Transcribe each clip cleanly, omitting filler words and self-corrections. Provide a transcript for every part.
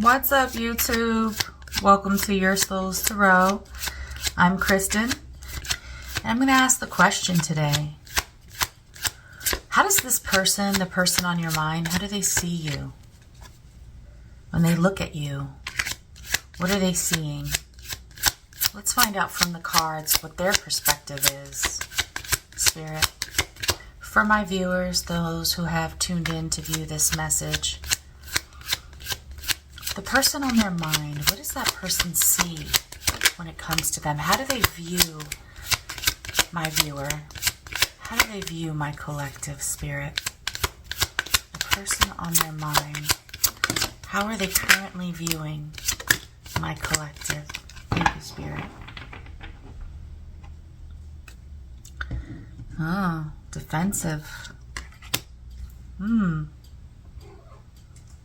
What's up, YouTube? Welcome to Your Soul's Tarot. I'm Kristen, and I'm going to ask the question today. How does this person, the person on your mind, how do they see you? When they look at you, what are they seeing? Let's find out from the cards what their perspective is. Spirit. For my viewers, those who have tuned in to view this message, the person on their mind, what does that person see when it comes to them? How do they view my viewer? How do they view my collective, Spirit? The person on their mind, how are they currently viewing my collective? Thank you, Spirit. Oh, defensive.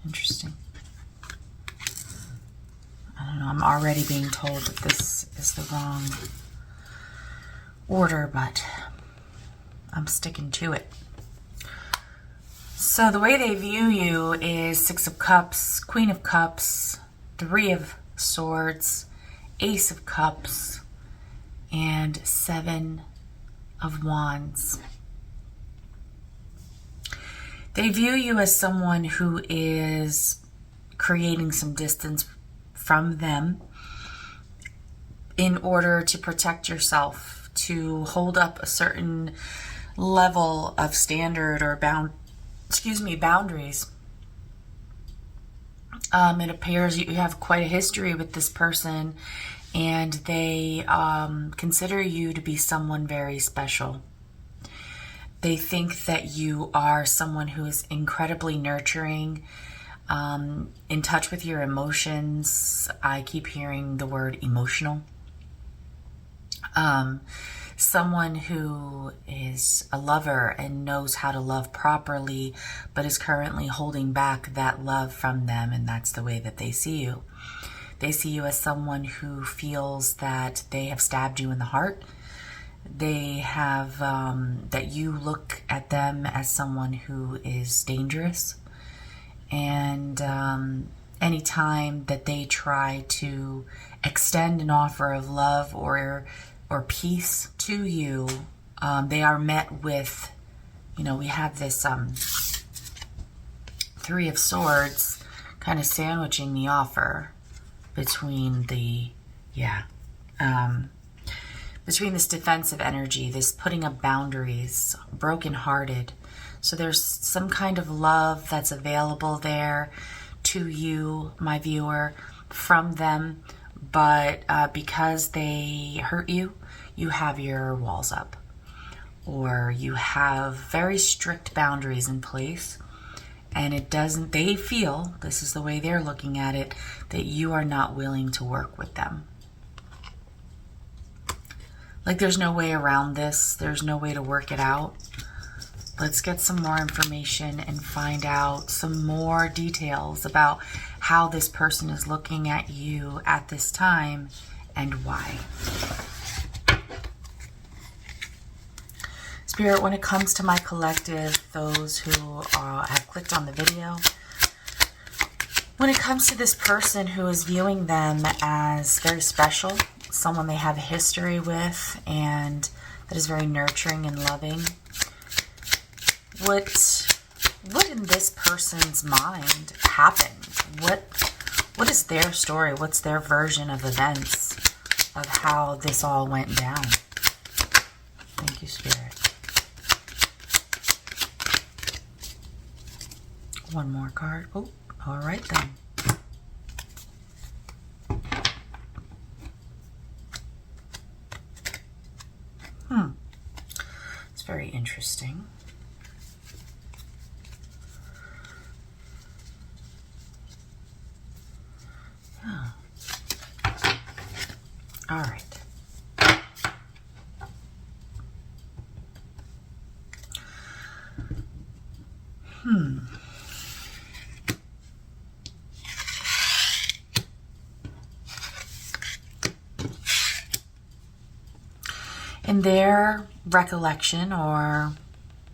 Interesting. I don't know, I'm already being told that this is the wrong order, but I'm sticking to it. So the way they view you is Six of Cups, Queen of Cups, Three of Swords, Ace of Cups, and Seven of Wands. They view you as someone who is creating some distance from them in order to protect yourself, to hold up a certain level of standard or boundaries. It appears you have quite a history with this person, and they consider you to be someone very special. They think that you are someone who is incredibly nurturing, in touch with your emotions. I keep hearing the word emotional. Someone who is a lover and knows how to love properly, but is currently holding back that love from them, and that's the way that they see you. They see you as someone who feels that they have stabbed you in the heart. They have, that you look at them as someone who is dangerous. And anytime that they try to extend an offer of love or peace to you, they are met with, we have this Three of Swords kind of sandwiching the offer between between this defensive energy, this putting up boundaries, brokenhearted. So there's some kind of love that's available there to you, my viewer, from them. But because they hurt you, you have your walls up. Or you have very strict boundaries in place. And they feel, this is the way they're looking at it, that you are not willing to work with them. Like there's no way around this. There's no way to work it out. Let's get some more information and find out some more details about how this person is looking at you at this time and why. Spirit, when it comes to my collective, those who have clicked on the video, when it comes to this person who is viewing them as very special, someone they have a history with, and that is very nurturing and loving, what in this person's mind happened? What is their story? What's their version of events of how this all went down? Thank you, Spirit. One more card. Oh, all right then. It's very interesting. Oh. All right. In their recollection or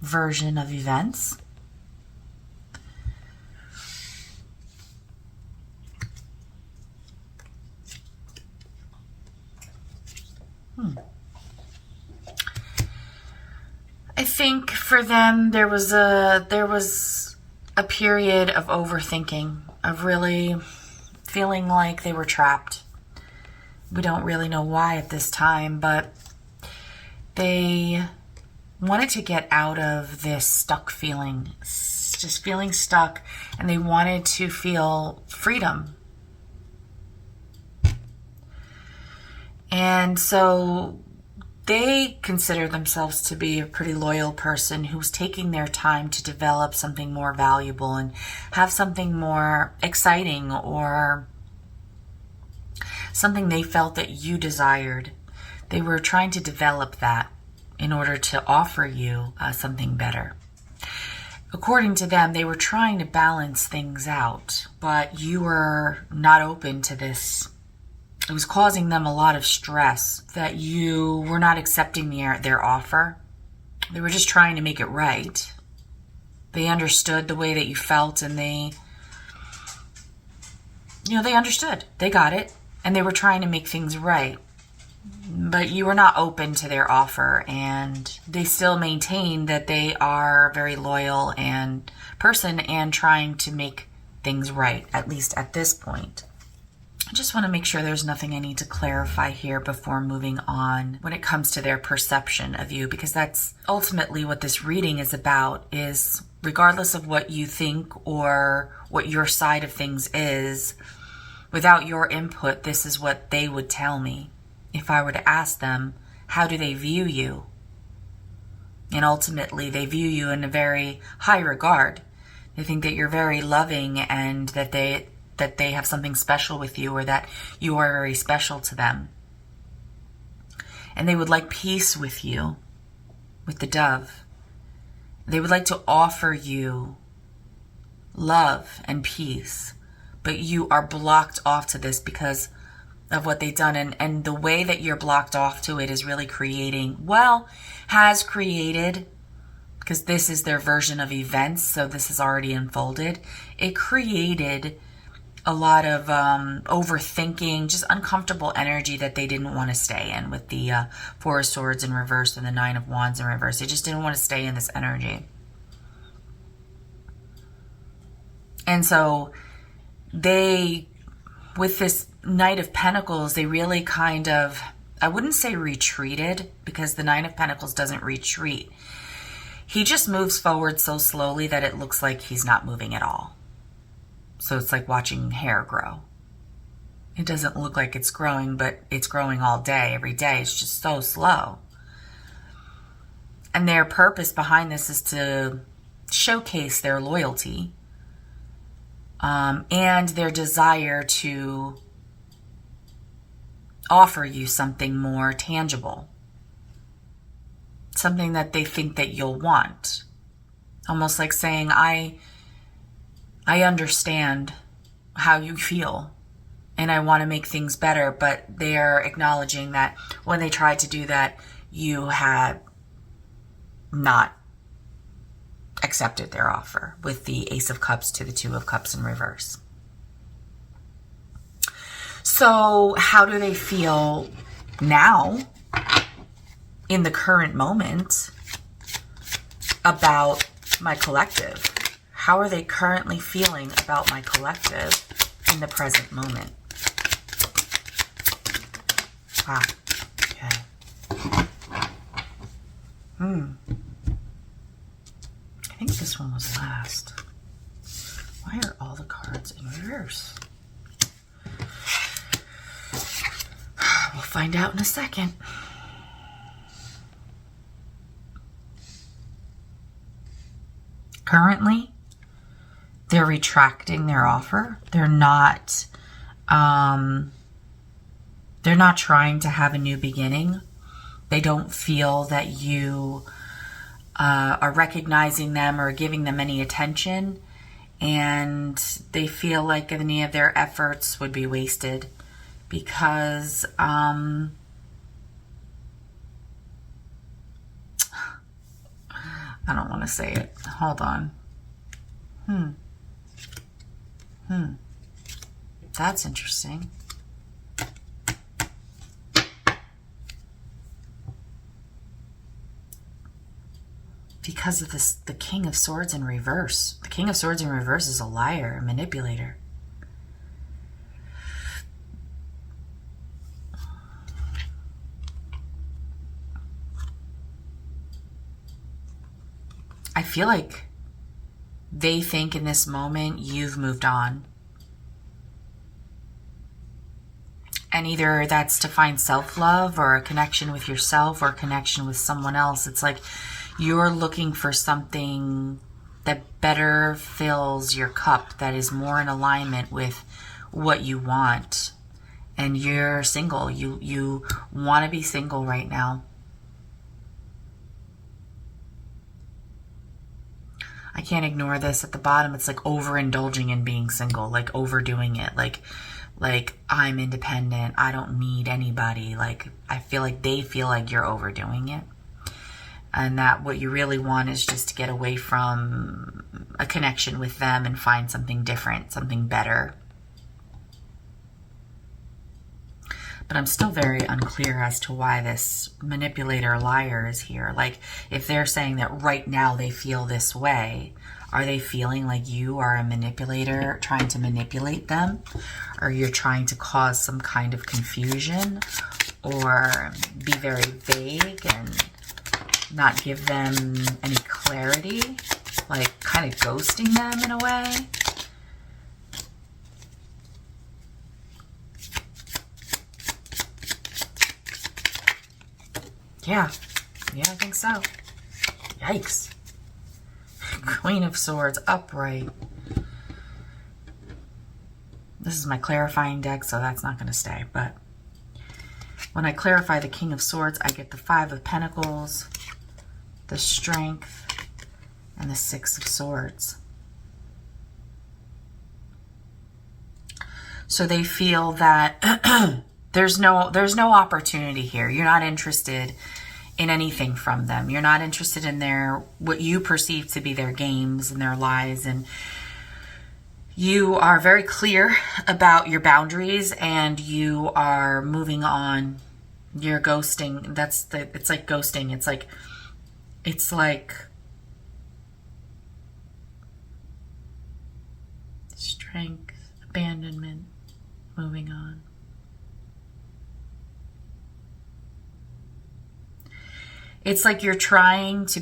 version of events, think for them there was a period of overthinking, of really feeling like they were trapped. We don't really know why at this time, but they wanted to get out of this stuck feeling, just feeling stuck, and they wanted to feel freedom. And so they consider themselves to be a pretty loyal person who's taking their time to develop something more valuable and have something more exciting, or something they felt that you desired. They were trying to develop that in order to offer you something better. According to them, they were trying to balance things out, but you were not open to this. It was causing them a lot of stress that you were not accepting their offer. They were just trying to make it right. They understood the way that you felt, and they understood. They got it, and they were trying to make things right. But you were not open to their offer, and they still maintain that they are a very loyal person and trying to make things right, at least at this point. I just want to make sure there's nothing I need to clarify here before moving on when it comes to their perception of you, because that's ultimately what this reading is about, is regardless of what you think or what your side of things is, without your input, this is what they would tell me. If I were to ask them, how do they view you? And ultimately, they view you in a very high regard. They think that you're very loving, and that they have something special with you, or that you are very special to them. And they would like peace with you, with the dove. They would like to offer you love and peace, but you are blocked off to this because of what they've done. And the way that you're blocked off to it is really has created, because this is their version of events, so this is already unfolded. It created a lot of overthinking, just uncomfortable energy that they didn't want to stay in, with the Four of Swords in reverse and the Nine of Wands in reverse. They just didn't want to stay in this energy. And so with this Knight of Pentacles, they really kind of, I wouldn't say retreated, because the Nine of Pentacles doesn't retreat. He just moves forward so slowly that it looks like he's not moving at all. So it's like watching hair grow. It doesn't look like it's growing, but it's growing all day, every day. It's just so slow. And their purpose behind this is to showcase their loyalty and their desire to offer you something more tangible, something that they think that you'll want. Almost like saying, I understand how you feel, and I want to make things better, but they're acknowledging that when they tried to do that, you had not accepted their offer, with the Ace of Cups to the Two of Cups in reverse. So how do they feel now, in the current moment, about my collective? How are they currently feeling about my collective in the present moment? Wow. Okay. I think this one was last. Why are all the cards in reverse? We'll find out in a second. Currently, they're retracting their offer. They're not trying to have a new beginning. They don't feel that you are recognizing them or giving them any attention, and they feel like any of their efforts would be wasted, because I don't want to say it. Hold on. That's interesting. because of this, the King of Swords in reverse. The King of Swords in reverse is a liar, a manipulator. I feel like they think in this moment you've moved on. And either that's to find self-love or a connection with yourself or a connection with someone else. It's like you're looking for something that better fills your cup, that is more in alignment with what you want. And you're single. You want to be single right now. I can't ignore this at the bottom. It's like overindulging in being single, like overdoing it. Like I'm independent. I don't need anybody. Like I feel like they feel like you're overdoing it. And that what you really want is just to get away from a connection with them and find something different, something better. But I'm still very unclear as to why this manipulator liar is here. Like, if they're saying that right now they feel this way, are they feeling like you are a manipulator trying to manipulate them? Or you're trying to cause some kind of confusion? Or be very vague and not give them any clarity? Like, kind of ghosting them in a way? Yeah, I think so. Yikes. Queen of Swords upright. This is my clarifying deck, so that's not going to stay. But when I clarify the King of Swords, I get the Five of Pentacles, the Strength, and the Six of Swords. So they feel that there's no opportunity here. You're not interested in anything from them. You're not interested in what you perceive to be their games and their lies, and you are very clear about your boundaries and you are moving on. You're ghosting. It's like ghosting. It's like strength, abandonment, moving on. It's like you're trying to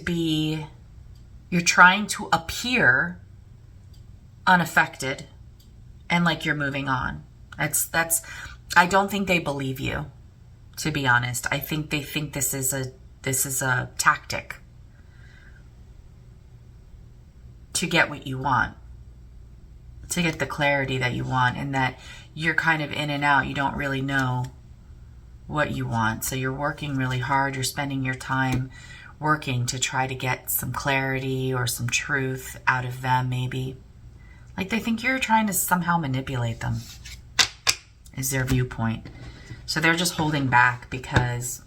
appear unaffected and like you're moving on. I don't think they believe you, to be honest. I think they think this is a tactic to get what you want, to get the clarity that you want, and that you're kind of in and out. You don't really know what you want. So you're working really hard. You're spending your time working to try to get some clarity or some truth out of them, maybe. Like they think you're trying to somehow manipulate them, is their viewpoint. So they're just holding back because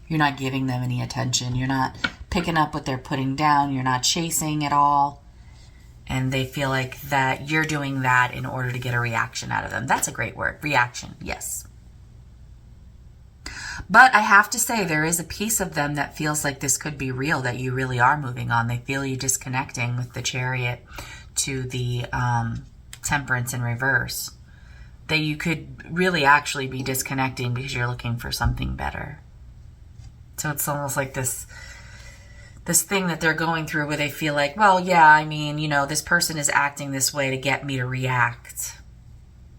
you're not giving them any attention. You're not picking up what they're putting down. You're not chasing at all. And they feel like that you're doing that in order to get a reaction out of them. That's a great word. Reaction. Yes. But I have to say, there is a piece of them that feels like this could be real, that you really are moving on. They feel you disconnecting with the Chariot to the Temperance in reverse. That you could really actually be disconnecting because you're looking for something better. So it's almost like this thing that they're going through where they feel like, well, yeah, I mean, this person is acting this way to get me to react.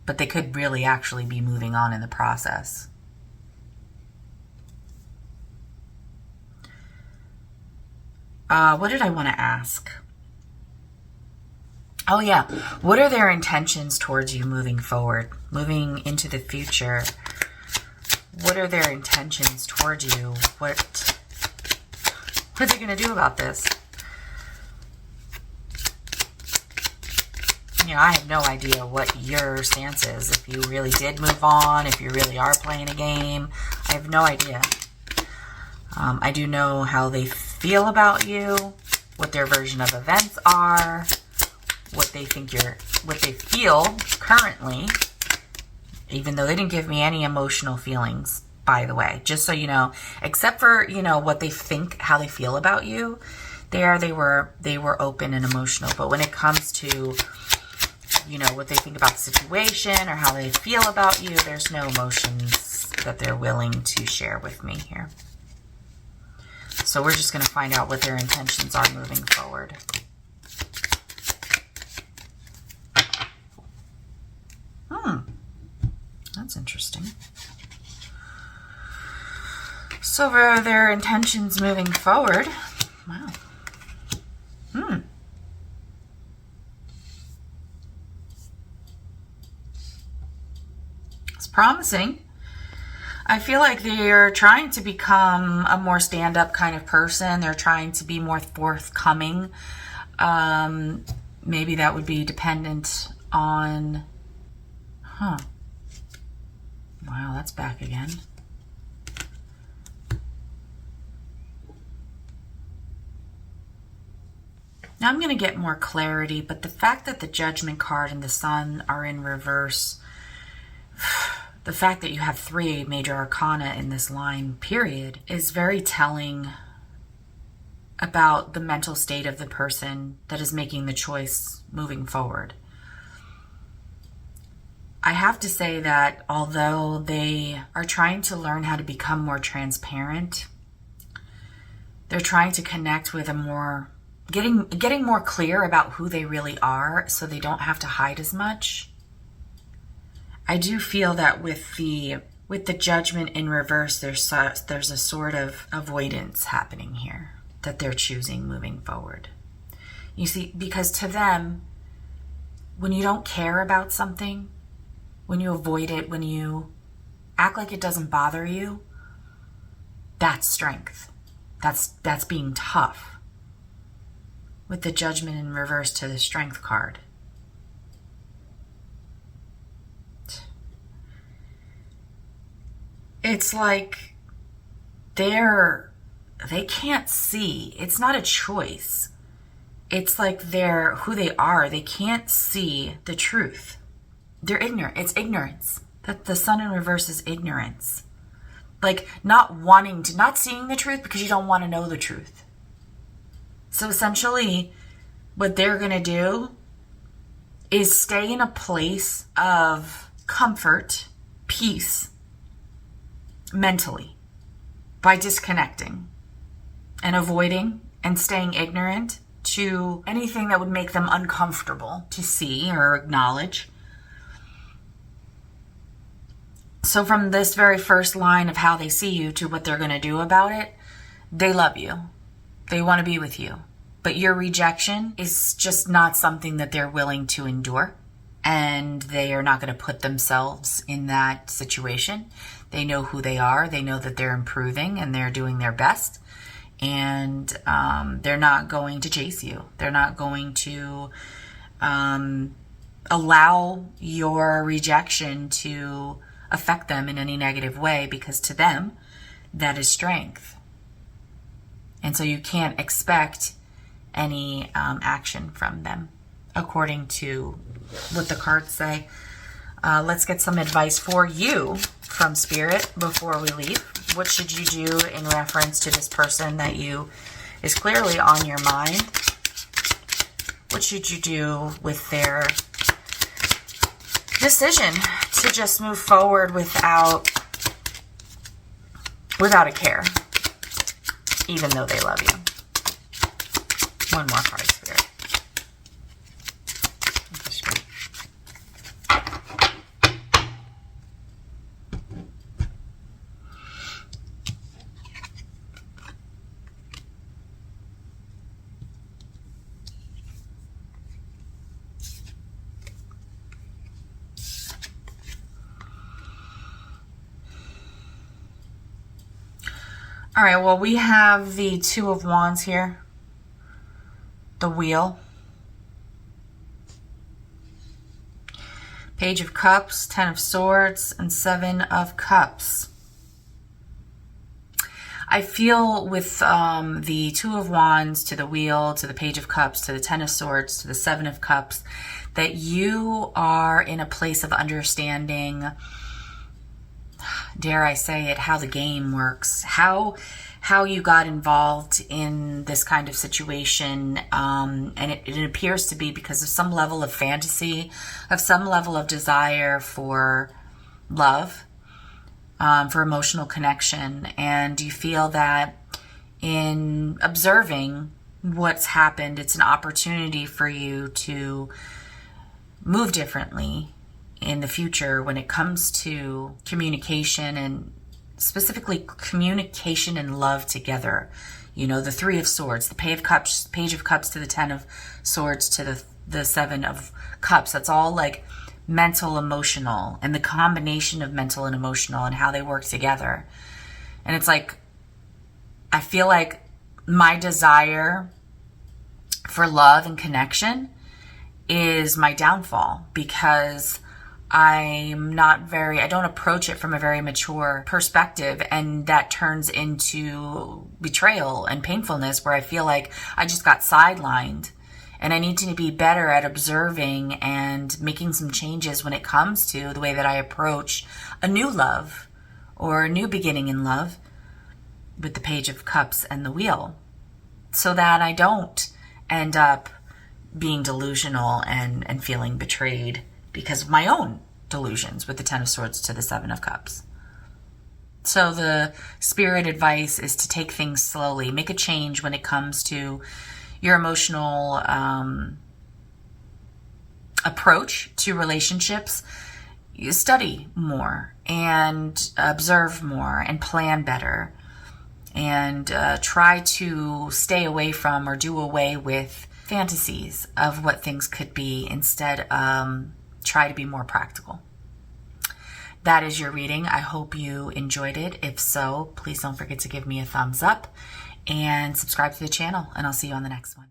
But they could really actually be moving on in the process. What did I want to ask? Oh yeah, what are their intentions towards you moving forward, moving into the future? What are their intentions towards you? What are they going to do about this? I have no idea what your stance is. If you really did move on, if you really are playing a game, I have no idea. I do know how they feel about you, what their version of events are, what they feel currently, even though they didn't give me any emotional feelings. by the way, just so you know, except for, what they think, how they feel about you. They were open and emotional. But when it comes to, what they think about the situation or how they feel about you, there's no emotions that they're willing to share with me here. So we're just going to find out what their intentions are moving forward. That's interesting. So for their intentions moving forward, wow. It's promising. I feel like they're trying to become a more stand-up kind of person. They're trying to be more forthcoming. Maybe that would be dependent on... Wow, that's back again. Now I'm going to get more clarity, but the fact that the Judgment card and the Sun are in reverse, the fact that you have 3 major arcana in this line, period, is very telling about the mental state of the person that is making the choice moving forward. I have to say that although they are trying to learn how to become more transparent, they're trying to connect with a more, getting more clear about who they really are so they don't have to hide as much. I do feel that with the Judgment in reverse, there's a sort of avoidance happening here that they're choosing moving forward. You see, because to them, when you don't care about something, when you avoid it, when you act like it doesn't bother you, that's strength. That's being tough. With the Judgment in reverse to the Strength card. It's like they can't see. It's not a choice. It's like they're who they are. They can't see the truth. They're ignorant. It's ignorance. That the Sun in reverse is ignorance. Like not seeing the truth because you don't want to know the truth. So essentially, what they're going to do is stay in a place of comfort, peace, mentally, by disconnecting and avoiding and staying ignorant to anything that would make them uncomfortable to see or acknowledge. So from this very first line of how they see you to what they're going to do about it, they love you. They want to be with you. But your rejection is just not something that they're willing to endure. And they are not going to put themselves in that situation. They know who they are. They know that they're improving and they're doing their best. And they're not going to chase you. They're not going to allow your rejection to affect them in any negative way, because to them, that is strength. And so you can't expect any action from them, according to what the cards say. Let's get some advice for you from Spirit before we leave. What should you do in reference to this person that is clearly on your mind? What should you do with their decision to just move forward without a care, even though they love you? One more card, Spirit. All right, well, we have the Two of Wands here, the Wheel, Page of Cups, Ten of Swords, and Seven of Cups. I feel with the Two of Wands to the Wheel, to the Page of Cups, to the Ten of Swords, to the Seven of Cups, that you are in a place of understanding dare I say it, how the game works, how you got involved in this kind of situation. And it appears to be because of some level of fantasy, of some level of desire for love, for emotional connection. And you feel that in observing what's happened, it's an opportunity for you to move differently in the future when it comes to communication, and specifically communication and love together. You know, the Three of Swords, the Page of Cups to the Ten of Swords to the Seven of Cups. That's all like mental, emotional, and the combination of mental and emotional and how they work together. And it's like, I feel like my desire for love and connection is my downfall, because I don't approach it from a very mature perspective, and that turns into betrayal and painfulness, where I feel like I just got sidelined, and I need to be better at observing and making some changes when it comes to the way that I approach a new love or a new beginning in love with the Page of Cups and the Wheel, so that I don't end up being delusional and feeling betrayed because of my own delusions with the Ten of Swords to the Seven of Cups. So the spirit advice is to take things slowly, make a change when it comes to your emotional approach to relationships. You study more and observe more and plan better, and try to stay away from or do away with fantasies of what things could be. Instead, try to be more practical. That is your reading. I hope you enjoyed it. If so, please don't forget to give me a thumbs up and subscribe to the channel, and I'll see you on the next one.